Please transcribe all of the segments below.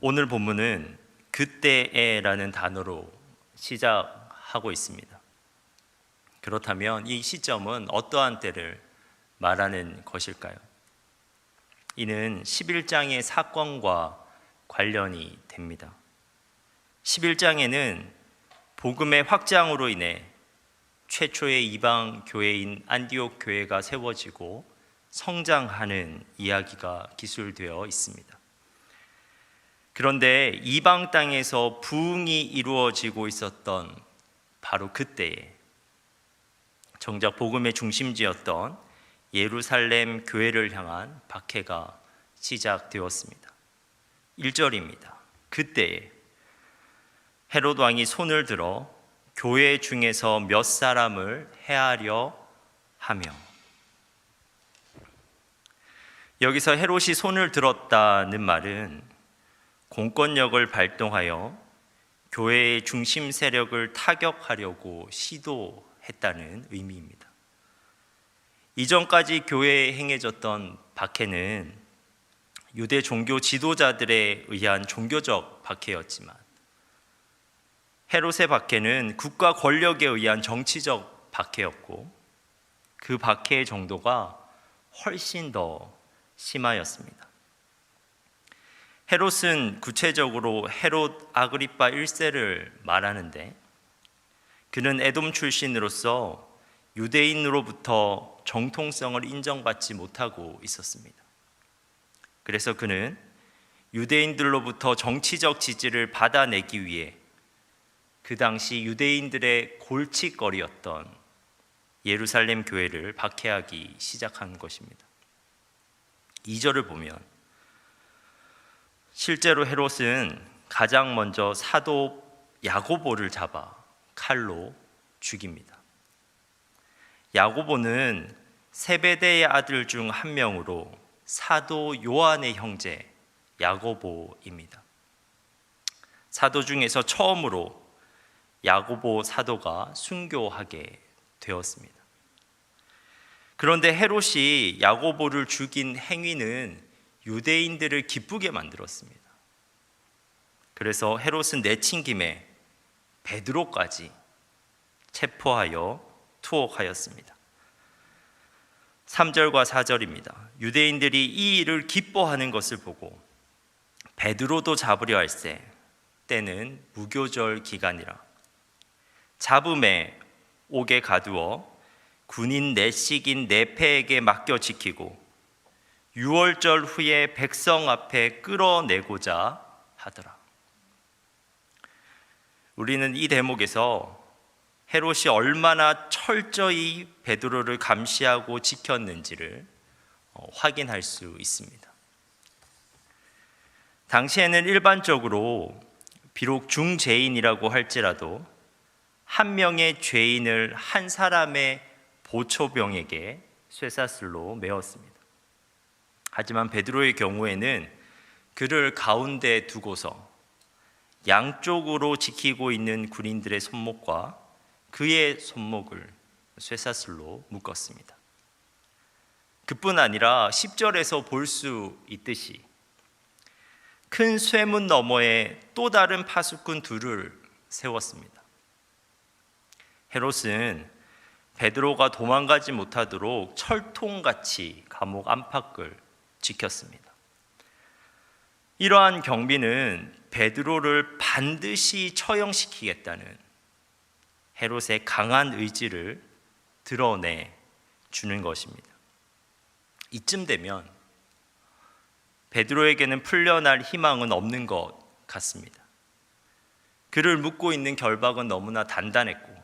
오늘 본문은 그때에라는 단어로 시작하고 있습니다. 그렇다면 이 시점은 어떠한 때를 말하는 것일까요? 이는 11장의 사건과 관련이 됩니다. 11장에는 복음의 확장으로 인해 최초의 이방 교회인 안디옥 교회가 세워지고 성장하는 이야기가 기술되어 있습니다. 그런데 이방 땅에서 부흥이 이루어지고 있었던 바로 그때에 정작 복음의 중심지였던 예루살렘 교회를 향한 박해가 시작되었습니다. 1절입니다. 그때에 헤롯 왕이 손을 들어 교회 중에서 몇 사람을 해하려 하며, 여기서 헤롯이 손을 들었다는 말은 공권력을 발동하여 교회의 중심 세력을 타격하려고 시도했다는 의미입니다. 이전까지 교회에 행해졌던 박해는 유대 종교 지도자들에 의한 종교적 박해였지만 헤롯의 박해는 국가 권력에 의한 정치적 박해였고 그 박해의 정도가 훨씬 더 심하였습니다. 헤롯은 구체적으로 헤롯 아그리파 1세를 말하는데 그는 에돔 출신으로서 유대인으로부터 정통성을 인정받지 못하고 있었습니다. 그래서 그는 유대인들로부터 정치적 지지를 받아내기 위해 그 당시 유대인들의 골칫거리였던 예루살렘 교회를 박해하기 시작한 것입니다. 2절을 보면 실제로 헤롯은 가장 먼저 사도 야고보를 잡아 칼로 죽입니다. 야고보는 세베대의 아들 중 한 명으로 사도 요한의 형제 야고보입니다. 사도 중에서 처음으로 야고보 사도가 순교하게 되었습니다. 그런데 헤롯이 야고보를 죽인 행위는 유대인들을 기쁘게 만들었습니다. 그래서 헤롯은 내친 김에 베드로까지 체포하여 투옥하였습니다. 3절과 4절입니다. 유대인들이 이 일을 기뻐하는 것을 보고 베드로도 잡으려 할세, 때는 무교절 기간이라 잡음에 옥에 가두어 군인 내식인 네페에게 맡겨 지키고 유월절 후에 백성 앞에 끌어내고자 하더라. 우리는 이 대목에서 헤롯이 얼마나 철저히 베드로를 감시하고 지켰는지를 확인할 수 있습니다. 당시에는 일반적으로 비록 중죄인이라고 할지라도 한 명의 죄인을 한 사람의 보초병에게 쇠사슬로 메었습니다. 하지만 베드로의 경우에는 그를 가운데 두고서 양쪽으로 지키고 있는 군인들의 손목과 그의 손목을 쇠사슬로 묶었습니다. 그뿐 아니라 10절에서 볼 수 있듯이 큰 쇠문 너머에 또 다른 파수꾼 둘을 세웠습니다. 헤롯은 베드로가 도망가지 못하도록 철통같이 감옥 안팎을 지켰습니다. 이러한 경비는 베드로를 반드시 처형시키겠다는 헤롯의 강한 의지를 드러내 주는 것입니다. 이쯤 되면 베드로에게는 풀려날 희망은 없는 것 같습니다. 그를 묶고 있는 결박은 너무나 단단했고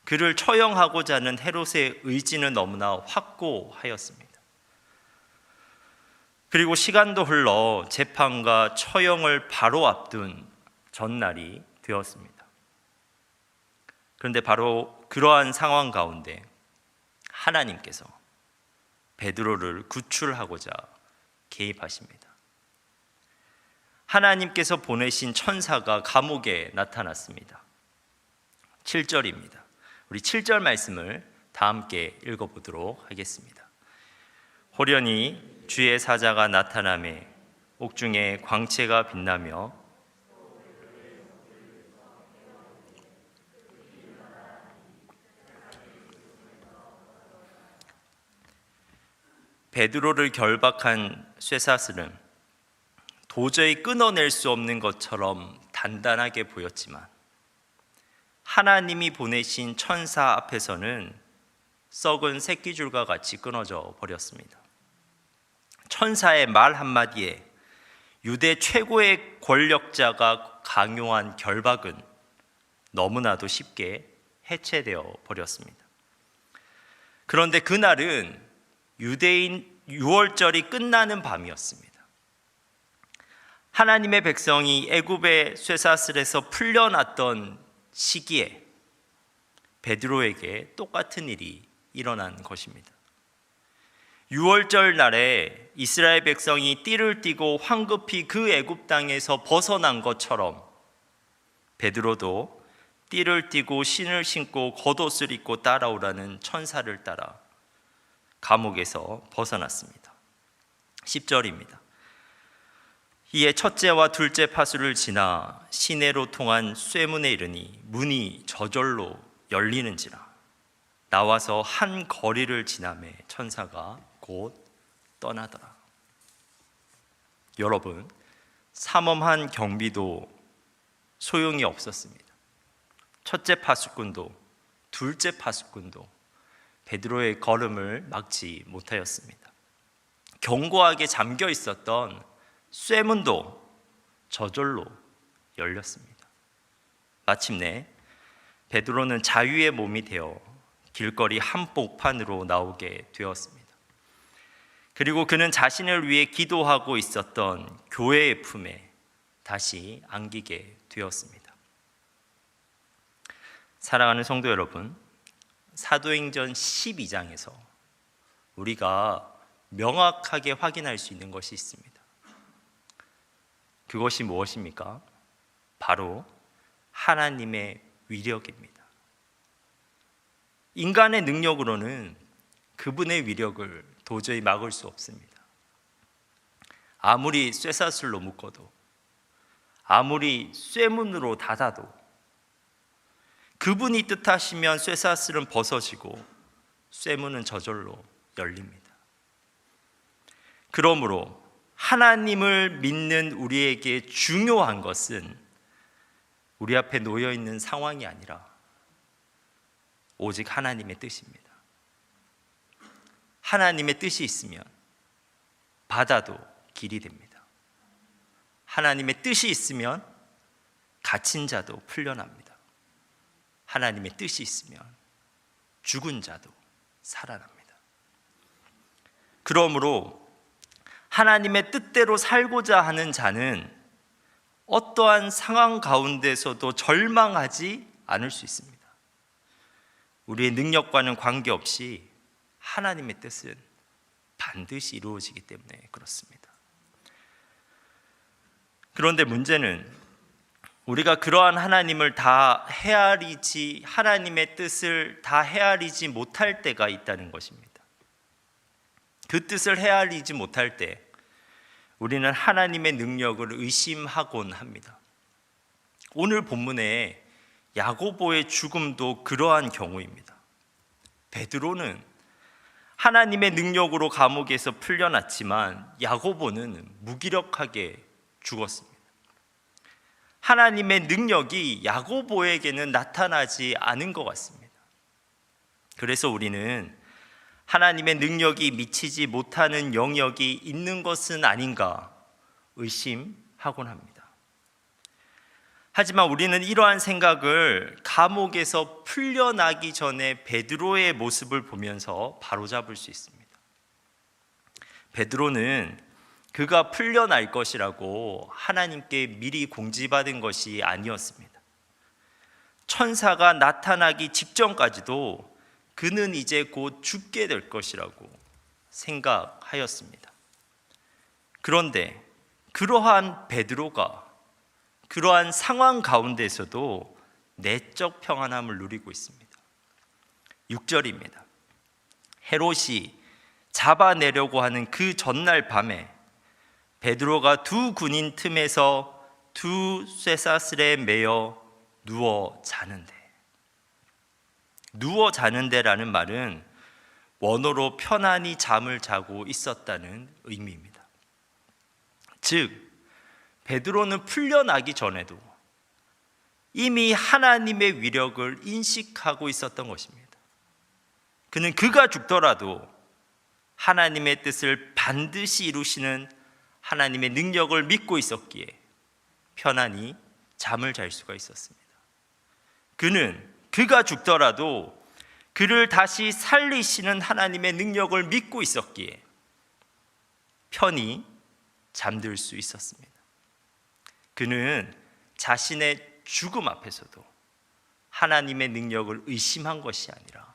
그를 처형하고자 하는 헤롯의 의지는 너무나 확고하였습니다. 그리고 시간도 흘러 재판과 처형을 바로 앞둔 전날이 되었습니다. 그런데 바로 그러한 상황 가운데 하나님께서 베드로를 구출하고자 개입하십니다. 하나님께서 보내신 천사가 감옥에 나타났습니다. 7절입니다. 우리 7절 말씀을 다 함께 읽어보도록 하겠습니다. 호련히 주의 사자가 나타나매 옥중에 광채가 빛나며 베드로를 결박한 쇠사슬은 도저히 끊어낼 수 없는 것처럼 단단하게 보였지만 하나님이 보내신 천사 앞에서는 썩은 새끼줄과 같이 끊어져 버렸습니다. 천사의 말 한마디에 유대 최고의 권력자가 강요한 결박은 너무나도 쉽게 해체되어 버렸습니다. 그런데 그날은 유대인 유월절이 끝나는 밤이었습니다. 하나님의 백성이 애굽의 쇠사슬에서 풀려났던 시기에 베드로에게 똑같은 일이 일어난 것입니다. 유월절 날에 이스라엘 백성이 띠를 띠고 황급히 그 애굽 땅에서 벗어난 것처럼 베드로도 띠를 띠고 신을 신고 겉옷을 입고 따라오라는 천사를 따라 감옥에서 벗어났습니다. 10절입니다. 이에 첫째와 둘째 파수를 지나 시내로 통한 쇠문에 이르니 문이 저절로 열리는지라. 나와서 한 거리를 지나매 천사가 곧 떠나더라. 여러분, 삼엄한 경비도 소용이 없었습니다. 첫째 파수꾼도 둘째 파수꾼도 베드로의 걸음을 막지 못하였습니다. 견고하게 잠겨 있었던 쇠문도 저절로 열렸습니다. 마침내 베드로는 자유의 몸이 되어 길거리 한복판으로 나오게 되었습니다. 그리고 그는 자신을 위해 기도하고 있었던 교회의 품에 다시 안기게 되었습니다. 사랑하는 성도 여러분, 사도행전 12장에서 우리가 명확하게 확인할 수 있는 것이 있습니다. 그것이 무엇입니까? 바로 하나님의 위력입니다. 인간의 능력으로는 그분의 위력을 도저히 막을 수 없습니다. 아무리 쇠사슬로 묶어도, 아무리 쇠문으로 닫아도 그분이 뜻하시면 쇠사슬은 벗어지고 쇠문은 저절로 열립니다. 그러므로 하나님을 믿는 우리에게 중요한 것은 우리 앞에 놓여 있는 상황이 아니라 오직 하나님의 뜻입니다. 하나님의 뜻이 있으면 바다도 길이 됩니다. 하나님의 뜻이 있으면 갇힌 자도 풀려납니다. 하나님의 뜻이 있으면 죽은 자도 살아납니다. 그러므로 하나님의 뜻대로 살고자 하는 자는 어떠한 상황 가운데서도 절망하지 않을 수 있습니다. 우리의 능력과는 관계없이 하나님의 뜻은 반드시 이루어지기 때문에 그렇습니다. 그런데 문제는 우리가 그러한 하나님의 뜻을 다 헤아리지 못할 때가 있다는 것입니다. 그 뜻을 헤아리지 못할 때 우리는 하나님의 능력을 의심하곤 합니다. 오늘 본문에 야고보의 죽음도 그러한 경우입니다. 베드로는 하나님의 능력으로 감옥에서 풀려났지만 야고보는 무기력하게 죽었습니다. 하나님의 능력이 야고보에게는 나타나지 않은 것 같습니다. 그래서 우리는 하나님의 능력이 미치지 못하는 영역이 있는 것은 아닌가 의심하곤 합니다. 하지만 우리는 이러한 생각을 감옥에서 풀려나기 전에 베드로의 모습을 보면서 바로잡을 수 있습니다. 베드로는 그가 풀려날 것이라고 하나님께 미리 공지받은 것이 아니었습니다. 천사가 나타나기 직전까지도 그는 이제 곧 죽게 될 것이라고 생각하였습니다. 그런데 그러한 베드로가 그러한 상황 가운데서도 내적 평안함을 누리고 있습니다. 6절입니다. 헤롯이 잡아내려고 하는 그 전날 밤에 베드로가 두 군인 틈에서 두 쇠사슬에 매여 누워 자는데라는 말은 원어로 편안히 잠을 자고 있었다는 의미입니다. 즉 베드로는 풀려나기 전에도 이미 하나님의 위력을 인식하고 있었던 것입니다. 그는 그가 죽더라도 하나님의 뜻을 반드시 이루시는 하나님의 능력을 믿고 있었기에 편안히 잠을 잘 수가 있었습니다. 그는 그가 죽더라도 그를 다시 살리시는 하나님의 능력을 믿고 있었기에 편히 잠들 수 있었습니다. 그는 자신의 죽음 앞에서도 하나님의 능력을 의심한 것이 아니라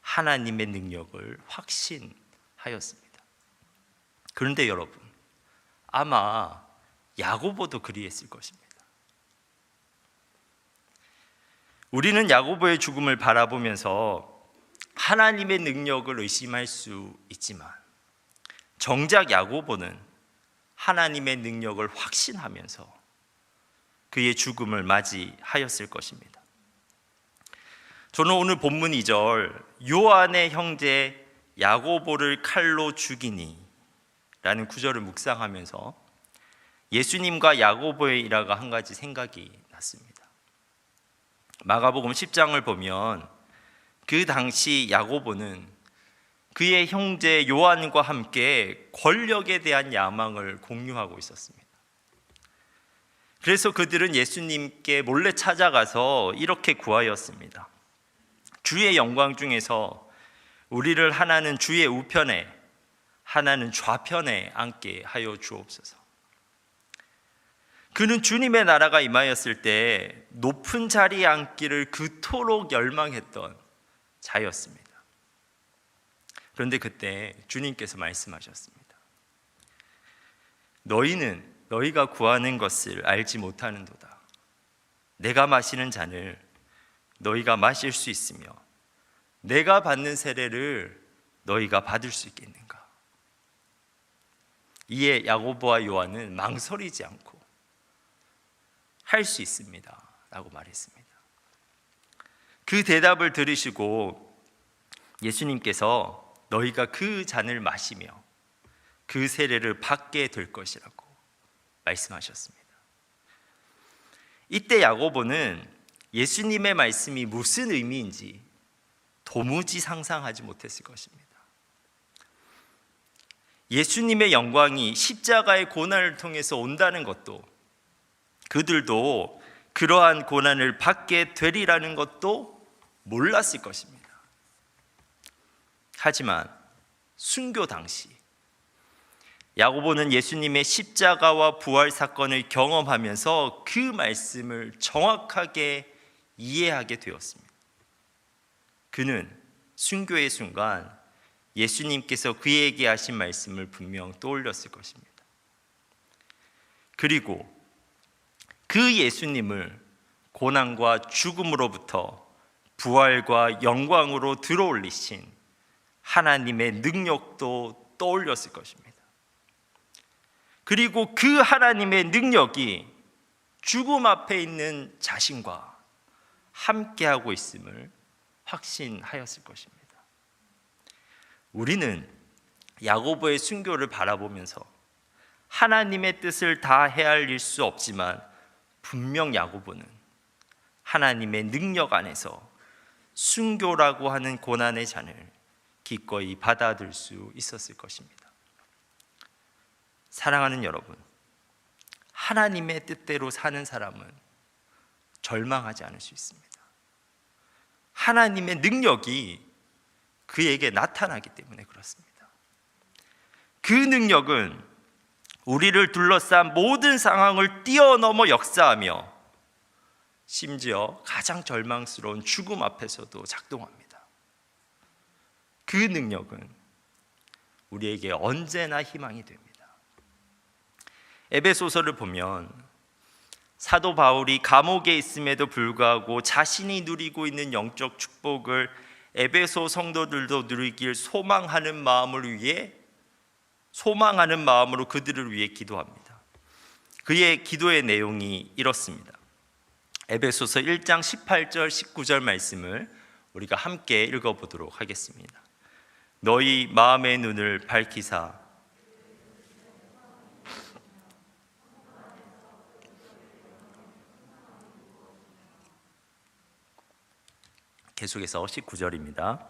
하나님의 능력을 확신하였습니다. 그런데 여러분, 아마 야고보도 그리했을 것입니다. 우리는 야고보의 죽음을 바라보면서 하나님의 능력을 의심할 수 있지만 정작 야고보는 하나님의 능력을 확신하면서 그의 죽음을 맞이하였을 것입니다. 저는 오늘 본문 2절 요한의 형제 야고보를 칼로 죽이니 라는 구절을 묵상하면서 예수님과 야고보의 일화가 한 가지 생각이 났습니다. 마가복음 10장을 보면 그 당시 야고보는 그의 형제 요한과 함께 권력에 대한 야망을 공유하고 있었습니다. 그래서 그들은 예수님께 몰래 찾아가서 이렇게 구하였습니다. 주의 영광 중에서 우리를 하나는 주의 우편에 하나는 좌편에 앉게 하여 주옵소서. 그는 주님의 나라가 임하였을 때 높은 자리에 앉기를 그토록 열망했던 자였습니다. 그런데 그때 주님께서 말씀하셨습니다. 너희가 구하는 것을 알지 못하는도다. 내가 마시는 잔을 너희가 마실 수 있으며 내가 받는 세례를 너희가 받을 수 있겠는가? 이에 야고보와 요한은 망설이지 않고 할 수 있습니다 라고 말했습니다. 그 대답을 들으시고 예수님께서 너희가 그 잔을 마시며 그 세례를 받게 될 것이라고 말씀하셨습니다. 이때 야고보는 예수님의 말씀이 무슨 의미인지 도무지 상상하지 못했을 것입니다. 예수님의 영광이 십자가의 고난을 통해서 온다는 것도, 그들도 그러한 고난을 받게 되리라는 것도 몰랐을 것입니다. 하지만 순교 당시 야고보는 예수님의 십자가와 부활 사건을 경험하면서 그 말씀을 정확하게 이해하게 되었습니다. 그는 순교의 순간 예수님께서 그에게 하신 말씀을 분명 떠올렸을 것입니다. 그리고 그 예수님을 고난과 죽음으로부터 부활과 영광으로 들어올리신 하나님의 능력도 떠올렸을 것입니다. 그리고 그 하나님의 능력이 죽음 앞에 있는 자신과 함께하고 있음을 확신하였을 것입니다. 우리는 야고보의 순교를 바라보면서 하나님의 뜻을 다 헤아릴 수 없지만 분명 야고보는 하나님의 능력 안에서 순교라고 하는 고난의 잔을 기꺼이 받아들 수 있었을 것입니다. 사랑하는 여러분, 하나님의 뜻대로 사는 사람은 절망하지 않을 수 있습니다. 하나님의 능력이 그에게 나타나기 때문에 그렇습니다. 그 능력은 우리를 둘러싼 모든 상황을 뛰어넘어 역사하며 심지어 가장 절망스러운 죽음 앞에서도 작동합니다. 그 능력은 우리에게 언제나 희망이 됩니다. 에베소서를 보면 사도 바울이 감옥에 있음에도 불구하고 자신이 누리고 있는 영적 축복을 에베소 성도들도 누리길 소망하는 마음을 위해 소망하는 마음으로 그들을 위해 기도합니다. 그의 기도의 내용이 이렇습니다. 에베소서 1장 18절 19절 말씀을 우리가 함께 읽어보도록 하겠습니다. 너희 마음의 눈을 밝히사 계속해서 19절입니다.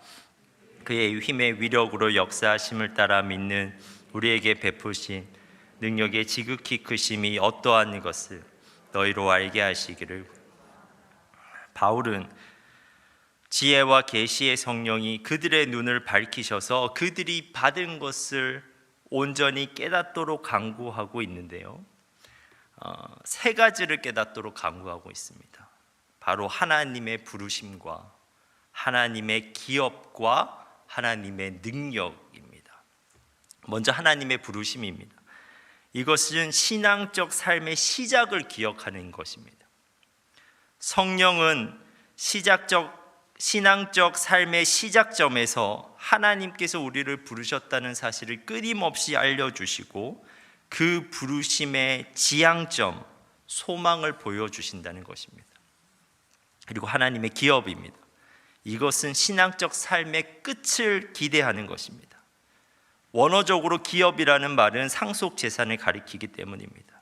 그의 힘의 위력으로 역사하심을 따라 믿는 우리에게 베푸신 능력의 지극히 크심이 어떠한 것을 너희로 알게 하시기를. 바울은 지혜와 계시의 성령이 그들의 눈을 밝히셔서 그들이 받은 것을 온전히 깨닫도록 강구하고 있는데요, 세 가지를 깨닫도록 강구하고 있습니다. 바로 하나님의 부르심과 하나님의 기업과 하나님의 능력입니다. 먼저 하나님의 부르심입니다. 이것은 신앙적 삶의 시작을 기억하는 것입니다. 성령은 신앙적 삶의 시작점에서 하나님께서 우리를 부르셨다는 사실을 끊임없이 알려주시고 그 부르심의 지향점, 소망을 보여주신다는 것입니다. 그리고 하나님의 기업입니다. 이것은 신앙적 삶의 끝을 기대하는 것입니다. 원어적으로 기업이라는 말은 상속 재산을 가리키기 때문입니다.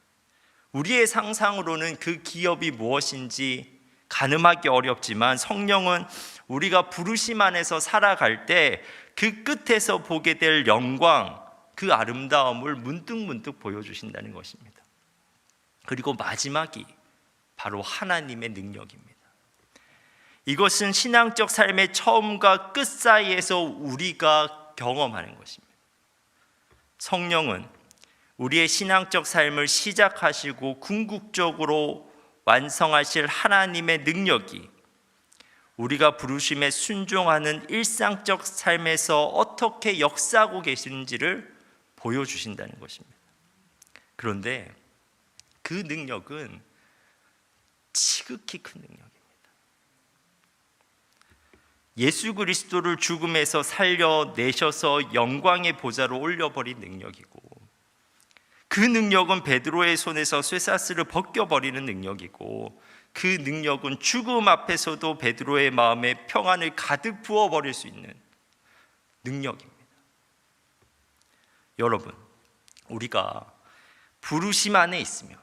우리의 상상으로는 그 기업이 무엇인지 가늠하기 어렵지만 성령은 우리가 부르심 안에서 살아갈 때 그 끝에서 보게 될 영광, 그 아름다움을 문득문득 보여주신다는 것입니다. 그리고 마지막이 바로 하나님의 능력입니다. 이것은 신앙적 삶의 처음과 끝 사이에서 우리가 경험하는 것입니다. 성령은 우리의 신앙적 삶을 시작하시고 궁극적으로 완성하실 하나님의 능력이 우리가 부르심에 순종하는 일상적 삶에서 어떻게 역사하고 계시는지를 보여주신다는 것입니다. 그런데 그 능력은 지극히 큰 능력입니다. 예수 그리스도를 죽음에서 살려내셔서 영광의 보좌로 올려버린 능력이고, 그 능력은 베드로의 손에서 쇠사슬을 벗겨버리는 능력이고, 그 능력은 죽음 앞에서도 베드로의 마음에 평안을 가득 부어버릴 수 있는 능력입니다. 여러분, 우리가 부르심 안에 있으면,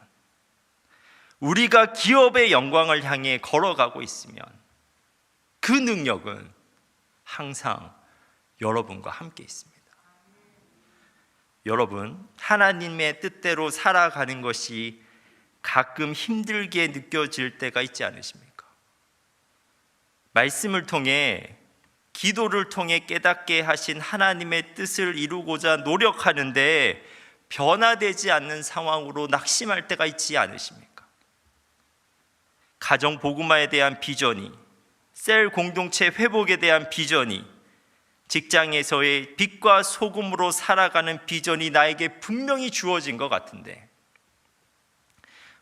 우리가 기업의 영광을 향해 걸어가고 있으면 그 능력은 항상 여러분과 함께 있습니다. 여러분, 하나님의 뜻대로 살아가는 것이 가끔 힘들게 느껴질 때가 있지 않으십니까? 말씀을 통해, 기도를 통해 깨닫게 하신 하나님의 뜻을 이루고자 노력하는데 변화되지 않는 상황으로 낙심할 때가 있지 않으십니까? 가정 복음화에 대한 비전이, 셀 공동체 회복에 대한 비전이, 직장에서의 빛과 소금으로 살아가는 비전이 나에게 분명히 주어진 것 같은데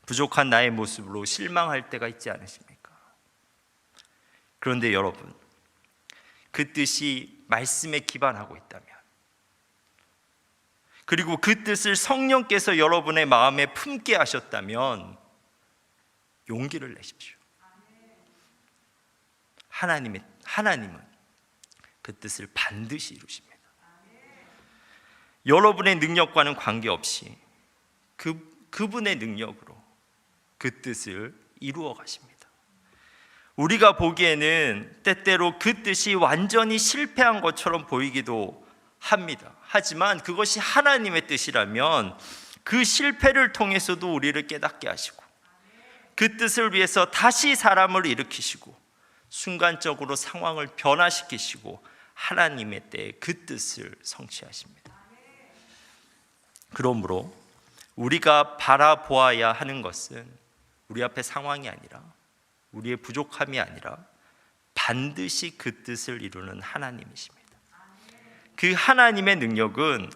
부족한 나의 모습으로 실망할 때가 있지 않으십니까? 그런데 여러분, 그 뜻이 말씀에 기반하고 있다면, 그리고 그 뜻을 성령께서 여러분의 마음에 품게 하셨다면 용기를 내십시오. 하나님은 그 뜻을 반드시 이루십니다. 여러분의 능력과는 관계없이 그분의 능력으로 그 뜻을 이루어 가십니다. 우리가 보기에는 때때로 그 뜻이 완전히 실패한 것처럼 보이기도 합니다. 하지만 그것이 하나님의 뜻이라면 그 실패를 통해서도 우리를 깨닫게 하시고 그 뜻을 위해서 다시 사람을 일으키시고 순간적으로 상황을 변화시키시고 하나님의 때에 그 뜻을 성취하십니다. 그러므로 우리가 바라보아야 하는 것은 우리 앞에 상황이 아니라, 우리의 부족함이 아니라 반드시 그 뜻을 이루는 하나님이십니다. 그 하나님의 능력은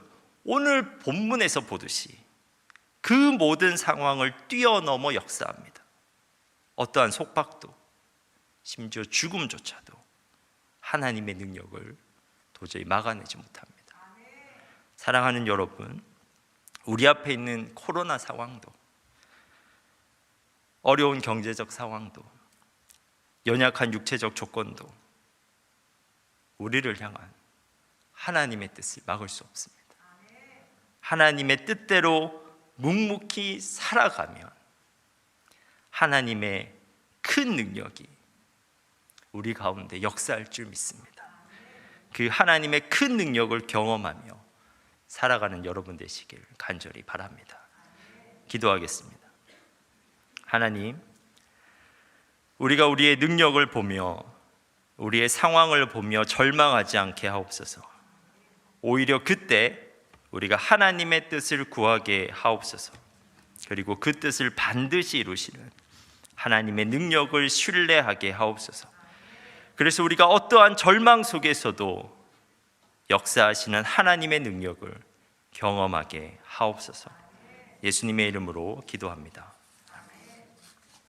오늘 본문에서 보듯이 그 모든 상황을 뛰어넘어 역사합니다. 어떠한 속박도, 심지어 죽음조차도 하나님의 능력을 도저히 막아내지 못합니다. 사랑하는 여러분, 우리 앞에 있는 코로나 상황도, 어려운 경제적 상황도, 연약한 육체적 조건도 우리를 향한 하나님의 뜻을 막을 수 없습니다. 하나님의 뜻대로 묵묵히 살아가면 하나님의 큰 능력이 우리 가운데 역사할 줄 믿습니다. 그 하나님의 큰 능력을 경험하며 살아가는 여러분 되시길 간절히 바랍니다. 기도하겠습니다. 하나님, 우리가 우리의 능력을 보며 우리의 상황을 보며 절망하지 않게 하옵소서. 오히려 그때 우리가 하나님의 뜻을 구하게 하옵소서. 그리고 그 뜻을 반드시 이루시는 하나님의 능력을 신뢰하게 하옵소서. 그래서 우리가 어떠한 절망 속에서도 역사하시는 하나님의 능력을 경험하게 하옵소서. 예수님의 이름으로 기도합니다.